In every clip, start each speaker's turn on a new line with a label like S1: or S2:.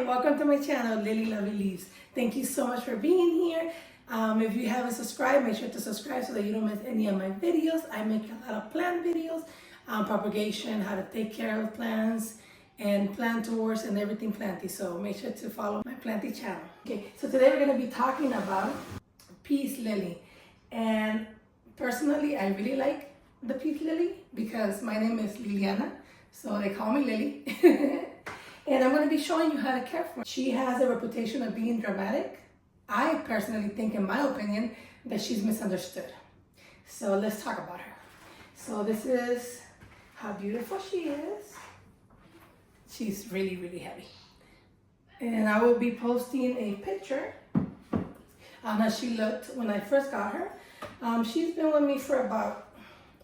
S1: Welcome to my channel, Lilyslovelyleaves. Thank you so much for being here. If you haven't subscribed, make sure to subscribe so that you don't miss any of my videos. I make a lot of plant videos, propagation, how to take care of plants, and plant tours and everything planty. So make sure to follow my planty channel. Okay, so today we're going to be talking about peace lily. And personally, I really like the peace lily because my name is Liliana, so they call me Lily. And I'm going to be showing you how to care for her. She has a reputation of being dramatic. I personally think, in my opinion, that she's misunderstood. So let's talk about her. So this is how beautiful she is. She's really, really heavy. And I will be posting a picture on how she looked when I first got her. She's been with me for about,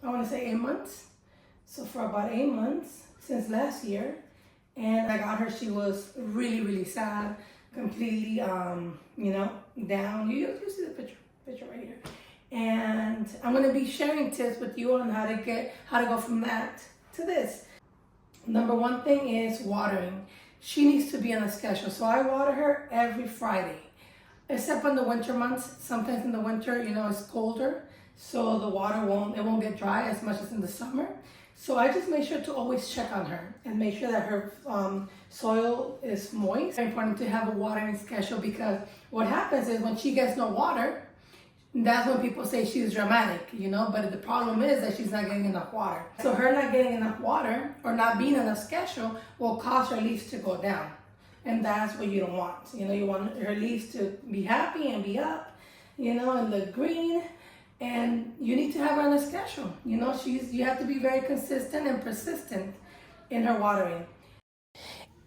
S1: I want to say 8 months. So for about 8 months, since last year. And I got her, she was really, really sad, completely, down. You see the picture right here. And I'm gonna be sharing tips with you on how to go from that to this. Number one thing is watering. She needs to be on a schedule. So I water her every Friday, except in the winter months. Sometimes in the winter, it's colder, so the water won't get dry as much as in the summer. So I just make sure to always check on her and make sure that her soil is moist. It's very important to have a watering schedule because what happens is when she gets no water, that's when people say she's dramatic, but the problem is that she's not getting enough water. So her not getting enough water or not being on a schedule will cause her leaves to go down. And that's what you don't want. You want her leaves to be happy and be up, and look green. And you need to have her on a schedule. You have to be very consistent and persistent in her watering.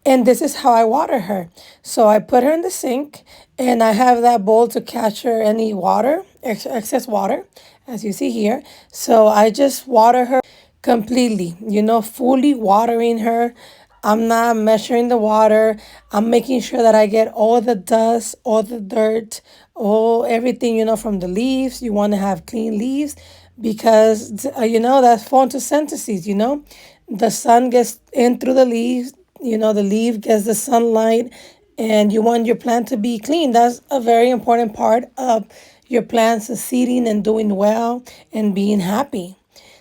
S1: And this is how I water her. So I put her in the sink and I have that bowl to catch her any water, excess water, as you see here. So I just water her completely, fully watering her. I'm not measuring the water. I'm making sure that I get all the dust, all the dirt, everything, from the leaves. You want to have clean leaves because, that's photosynthesis, The sun gets in through the leaves, the leaf gets the sunlight, and you want your plant to be clean. That's a very important part of your plant succeeding and doing well and being happy.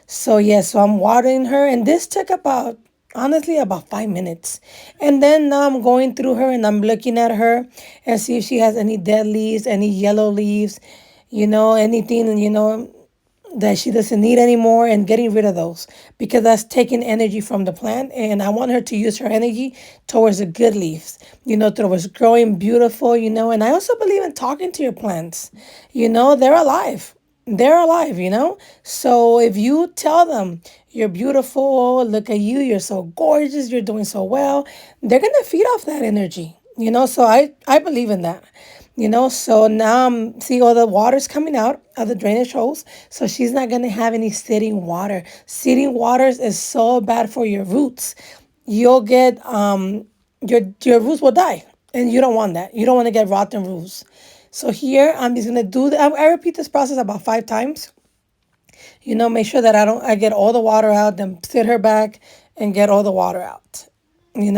S1: So, so I'm watering her, and this took honestly about 5 minutes. And then now I'm going through her and I'm looking at her and see if she has any dead leaves, any yellow leaves, anything, that she doesn't need anymore, and getting rid of those because that's taking energy from the plant. And I want her to use her energy towards the good leaves, towards growing beautiful, and I also believe in talking to your plants. They're alive. They're alive. So if you tell them you're beautiful, look at you, you're so gorgeous, you're doing so well, they're going to feed off that energy, so I believe in that, so now see all the water's coming out of the drainage holes. So she's not going to have any sitting water. Sitting waters is so bad for your roots. You'll get, your roots will die, and you don't want that. You don't want to get rotten roots. So here I'm just gonna do that. I repeat this process about 5 times. Make sure that I get all the water out, then sit her back and get all the water out. You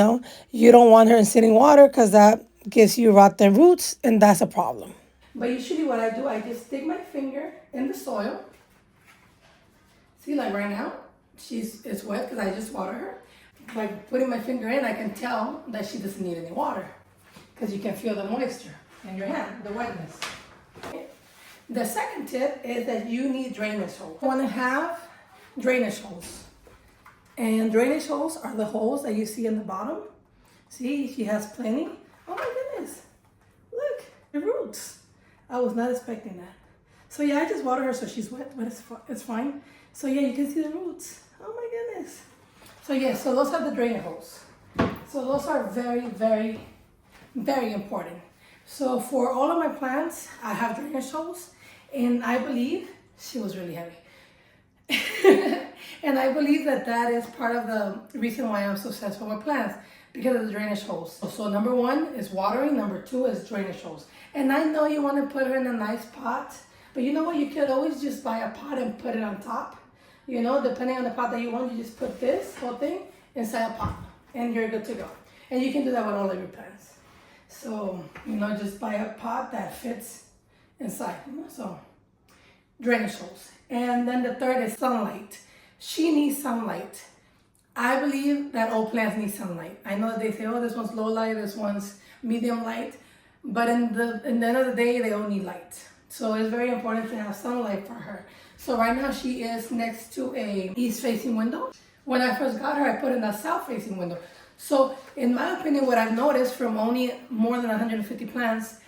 S1: don't want her in sitting water because that gives you rotten roots, and that's a problem. But usually what I do, I just stick my finger in the soil. See, like right now, it's wet because I just water her. By putting my finger in, I can tell that she doesn't need any water because you can feel the moisture in your hand, the wetness. The second tip is that you need drainage holes. You want to have drainage holes. And drainage holes are the holes that you see in the bottom. See, she has plenty. Oh my goodness. Look, the roots. I was not expecting that. So I just water her so she's wet, but it's fine. So you can see the roots. Oh my goodness. So those are the drainage holes. So those are very, very, very important. So for all of my plants, I have drainage holes, and I believe she was really heavy. And I believe that is part of the reason why I'm successful with plants, because of the drainage holes. So number 1 is watering, number 2 is drainage holes. And I know you want to put her in a nice pot, but you know what? You could always just buy a pot and put it on top. Depending on the pot that you want, you just put this whole thing inside a pot, and you're good to go. And you can do that with all of your plants. So, just buy a pot that fits inside, so drainage holes. And then the third is sunlight. She needs sunlight. I believe that all plants need sunlight. I know they say, oh, this one's low light, this one's medium light, but in the end of the day, they all need light. So it's very important to have sunlight for her. So right now she is next to a east-facing window. When I first got her, I put in a south-facing window. So in my opinion, what I've noticed from only more than 150 plants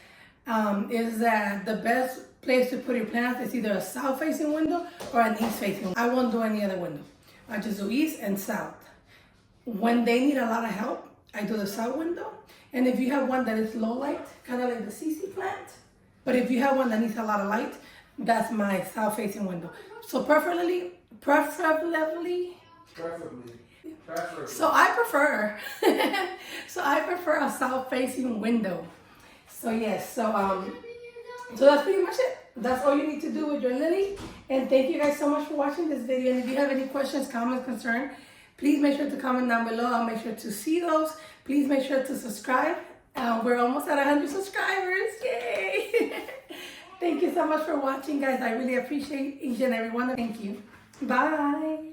S1: is that the best place to put your plants is either a south-facing window or an east-facing window. I won't do any other window. I just do east and south. When they need a lot of help, I do the south window. And if you have one that is low light, kind of like the CC plant, but if you have one that needs a lot of light, that's my south-facing window. So preferably. So I prefer a south-facing window. So yes, so that's pretty much it. That's all you need to do with your lily. And thank you guys so much for watching this video. And if you have any questions, comments, concerns, please make sure to comment down below. I'll make sure to see those. Please make sure to subscribe. We're almost at 100 subscribers. Yay! Thank you so much for watching, guys. I really appreciate each and every one. Thank you. Bye.